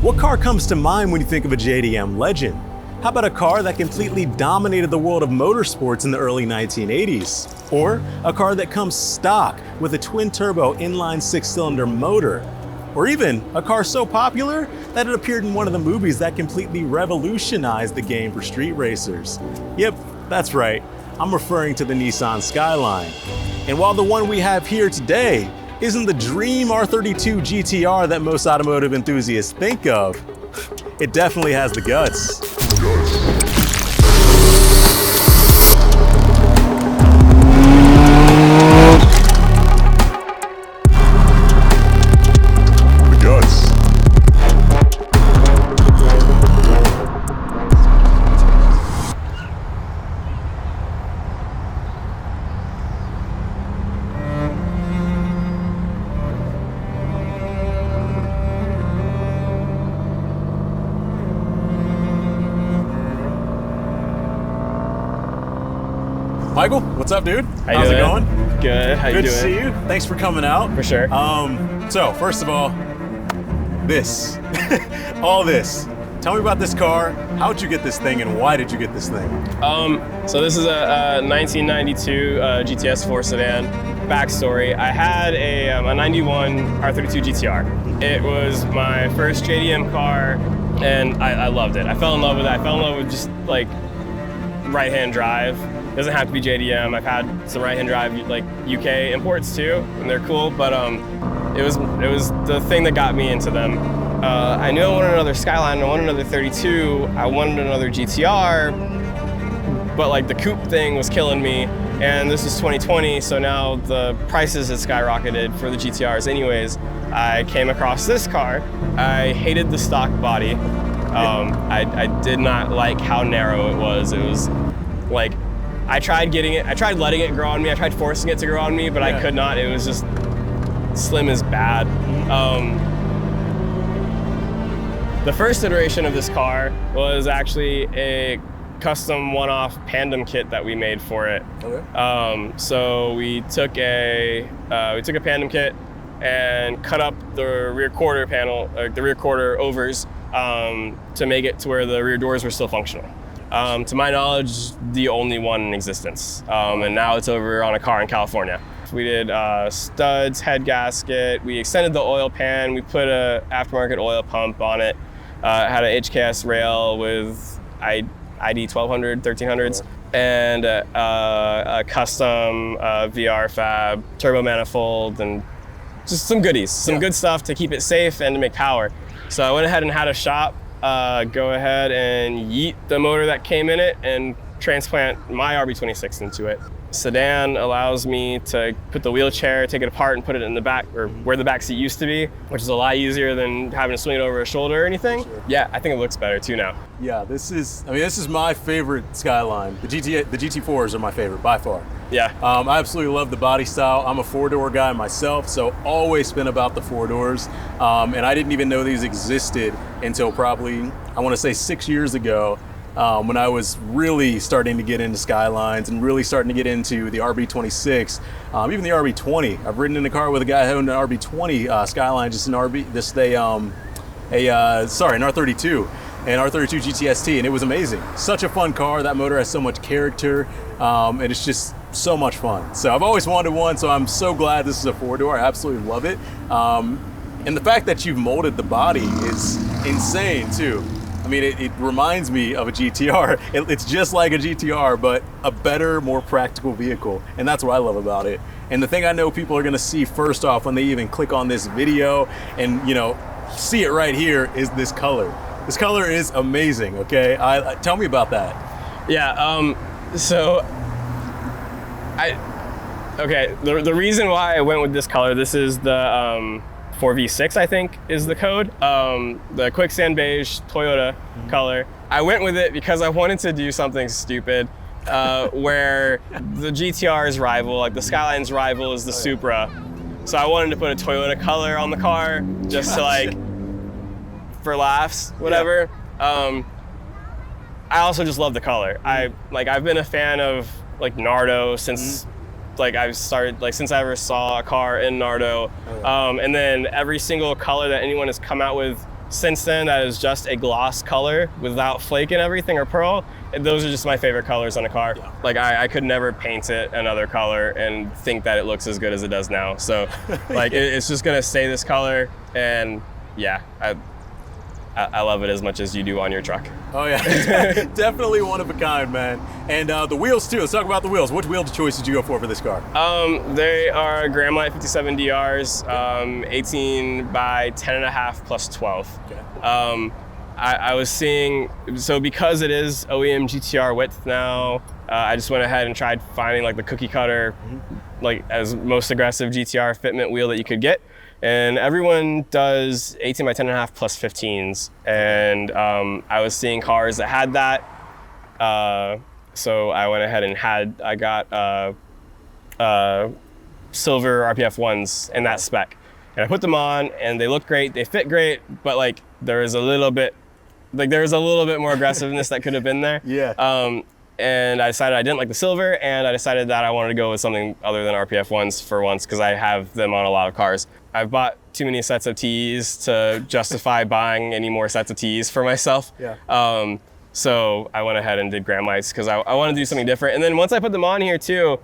What car comes to mind when you think of a JDM legend? How about a car that completely dominated the world of motorsports in the early 1980s? Or a car that comes stock with a twin-turbo inline six-cylinder motor? Or even a car so popular that it appeared in one of the movies that completely revolutionized the game for street racers? Yep, that's right. I'm referring to the Nissan Skyline. And while the one we have here today isn't the dream R32 GTR that most automotive enthusiasts think of, it definitely has the guts. Michael, what's up, dude? How's it going? Good. How you doing? Good to see you. Thanks for coming out. For sure. So first of all, this, all this. Tell me about this car. How'd you get this thing, and why did you get this thing? So this is a 1992 GTS 4 sedan. Backstory: I had a 91 R32 GTR. It was my first JDM car, and I loved it. I fell in love with it. I fell in love with just like right-hand drive. It doesn't have to be JDM. I've had some right-hand drive like UK imports too, and they're cool. But it was the thing that got me into them. I knew I wanted another Skyline. I wanted another 32. I wanted another GTR, but like the coupe thing was killing me. And this is 2020, so now the prices had skyrocketed for the GTRs. Anyways, I came across this car. I hated the stock body. I did not like how narrow it was. It was like, I tried letting it grow on me. I tried forcing it to grow on me, but I could not. It was just slim as bad. The first iteration of this car was actually a custom one-off Pandem kit that we made for it. Okay. So we took a Pandem kit and cut up the rear quarter panel, the rear quarter overs, to make it to where the rear doors were still functional. To my knowledge, the only one in existence. And now it's over on a car in California. We did studs, head gasket, we extended the oil pan, we put a aftermarket oil pump on it. It had a HKS rail with ID 1200, 1300s, and a custom VR fab, turbo manifold, and just some goodies, some good stuff to keep it safe and to make power. So I went ahead and had a shop go ahead and yeet the motor that came in it and transplant my RB26 into it. Sedan allows me to put the wheelchair, take it apart and put it in the back, or where the back seat used to be, which is a lot easier than having to swing it over a shoulder or anything. Sure. Yeah, I think it looks better too now. Yeah, this is my favorite Skyline. The GT4s are my favorite by far. Yeah. I absolutely love the body style. I'm a four-door guy myself, so always been about the four doors. And I didn't even know these existed until probably, I want to say 6 years ago, when I was really starting to get into Skylines and really starting to get into the RB26, even the RB20. I've ridden in a car with a guy who owned an RB20 Skyline, just an R32, an R32 GTST, and it was amazing. Such a fun car. That motor has so much character, and it's just so much fun. So I've always wanted one, so I'm so glad this is a four-door. I absolutely love it. And the fact that you've molded the body is insane too. I mean, it reminds me of a GTR. It's just like a GTR, but a better, more practical vehicle. And that's what I love about it. And the thing I know people are gonna see first off when they even click on this video and see it right here is this color. This color is amazing, okay? Tell me about that. Yeah, the reason why I went with this color, this is the 4V6, I think, is the code. The quicksand beige Toyota color. I went with it because I wanted to do something stupid where the GTR's rival, like the Skyline's rival, is the Supra. So I wanted to put a Toyota color on the car just to like, for laughs, whatever. Yeah. I also just love the color. I've been a fan of like Nardo since since I ever saw a car in Nardo. And then every single color that anyone has come out with since then, that is just a gloss color without flake and everything or pearl. And those are just my favorite colors on a car. Yeah. Like I could never paint it another color and think that it looks as good as it does now. So like it's just gonna stay this color, and yeah, I love it as much as you do on your truck. Oh yeah, definitely one of a kind, man. And the wheels too. Let's talk about the wheels. Which wheel choice did you go for this car? They are Grandlight 57 DRs, 18 by 10.5 plus 12. Okay. I was seeing, so because it is OEM GTR width now, I just went ahead and tried finding like the cookie cutter, like as most aggressive GTR fitment wheel that you could get. And everyone does 18 by 10.5 plus 15s. And I was seeing cars that had that. So I went ahead and I got silver RPF ones in that spec. And I put them on and they look great, they fit great, but like there was a little bit more aggressiveness that could have been there. Yeah. And I decided I didn't like the silver, and I decided that I wanted to go with something other than RPF ones for once, because I have them on a lot of cars. I've bought too many sets of T's to justify buying any more sets of T's for myself. Yeah. So I went ahead and did Graham lights because I wanted to do something different. And then once I put them on here too,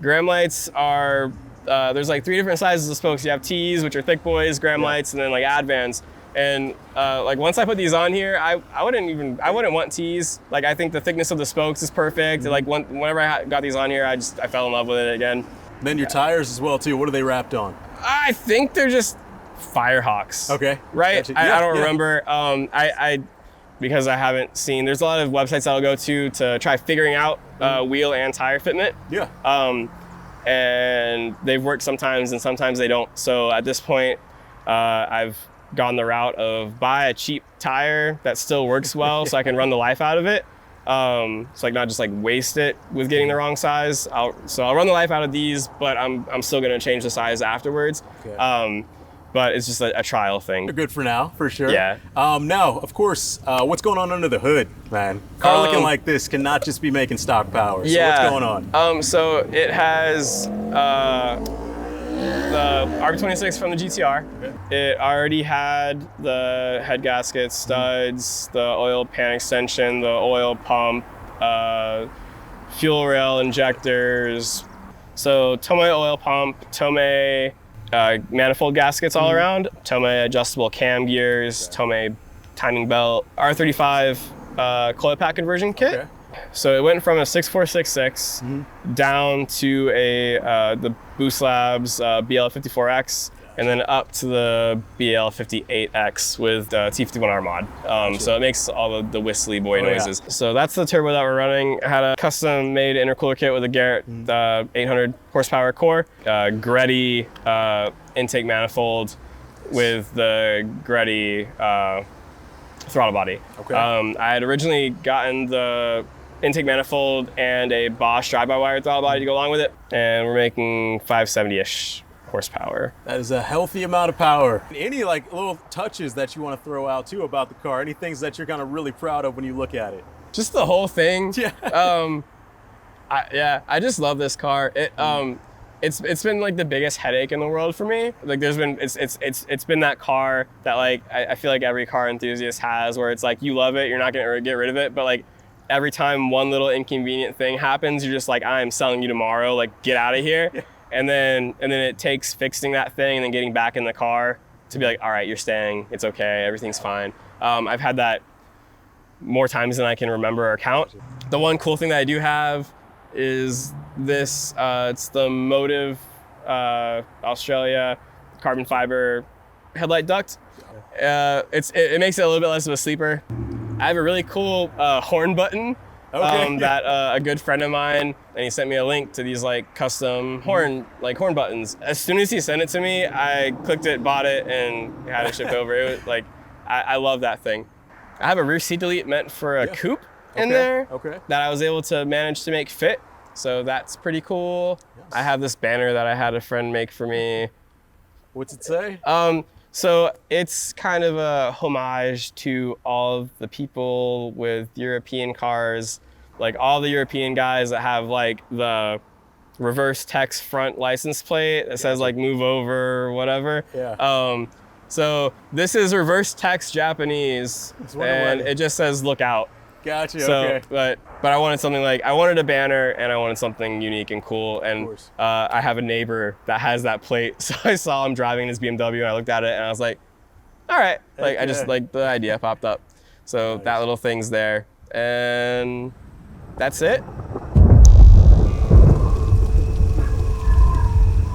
Graham lights are, there's like 3 different sizes of spokes. You have T's, which are thick boys, Graham lights, and then like Advans. And like once I put these on here, I wouldn't want T's. Like I think the thickness of the spokes is perfect. Like whenever I got these on here, I fell in love with it again. Then your tires as well too. What are they wrapped on? I think they're just Firehawks. Okay. Right? Gotcha. I don't remember. Because I haven't seen. There's a lot of websites I'll go to try figuring out wheel and tire fitment. Yeah. And they've worked sometimes and sometimes they don't. So at this point, I've gone the route of buy a cheap tire that still works well so I can run the life out of it. So like not just like waste it with getting the wrong size. I'll run the life out of these, but I'm still gonna change the size afterwards. Okay. But it's just a trial thing. They're good for now, for sure. Yeah. Now, of course, what's going on under the hood, man? Car looking like this cannot just be making stock power. So yeah. What's going on? So it has the RB26 from the GTR. Okay. It already had the head gasket, studs, the oil pan extension, the oil pump, fuel rail injectors. So Tomei oil pump, Tomei manifold gaskets all around, Tomei adjustable cam gears, Tomei timing belt, R35 coil pack conversion kit. Okay. So it went from a 6466 down to the Boost Labs BL54X, and then up to the BL58X with T51R mod. So it makes all the whistly boy noises. Yeah. So that's the turbo that we're running. I had a custom made intercooler kit with a Garrett 800 horsepower core, Greddy intake manifold with the Greddy throttle body. Okay. I had originally gotten the intake manifold and a Bosch drive-by-wire throttle body to go along with it, and we're making 570-ish horsepower. That is a healthy amount of power. Any like little touches that you want to throw out too about the car? Any things that you're kind of really proud of when you look at it? Just the whole thing. Yeah. I just love this car. It's been like the biggest headache in the world for me. Like it's been that car that like I feel like every car enthusiast has, where it's like you love it, you're not gonna get rid of it, but like every time one little inconvenient thing happens, you're just like, I'm selling you tomorrow, like get out of here. Yeah. And then it takes fixing that thing and then getting back in the car to be like, all right, you're staying, it's okay, everything's fine. I've had that more times than I can remember or count. The one cool thing that I do have is this, it's the Motive Australia carbon fiber headlight duct. It makes it a little bit less of a sleeper. I have a really cool horn button that a good friend of mine, and he sent me a link to these like custom horn buttons. As soon as he sent it to me, I clicked it, bought it, and had it shipped over. It was like, I love that thing. I have a rear seat delete meant for a coupe in there that I was able to manage to make fit. So that's pretty cool. Yes. I have this banner that I had a friend make for me. What's it say? So it's kind of a homage to all of the people with European cars, like all the European guys that have like the reverse text front license plate that says like move over or whatever. Yeah. So this is reverse text Japanese, and it just says "look out." Gotcha. So, Okay. but I wanted something like, I wanted a banner and I wanted something unique and cool. And I have a neighbor that has that plate. So I saw him driving his BMW and I looked at it and I was like, all right. Like, I just like the idea popped up. So that little thing's there and that's it.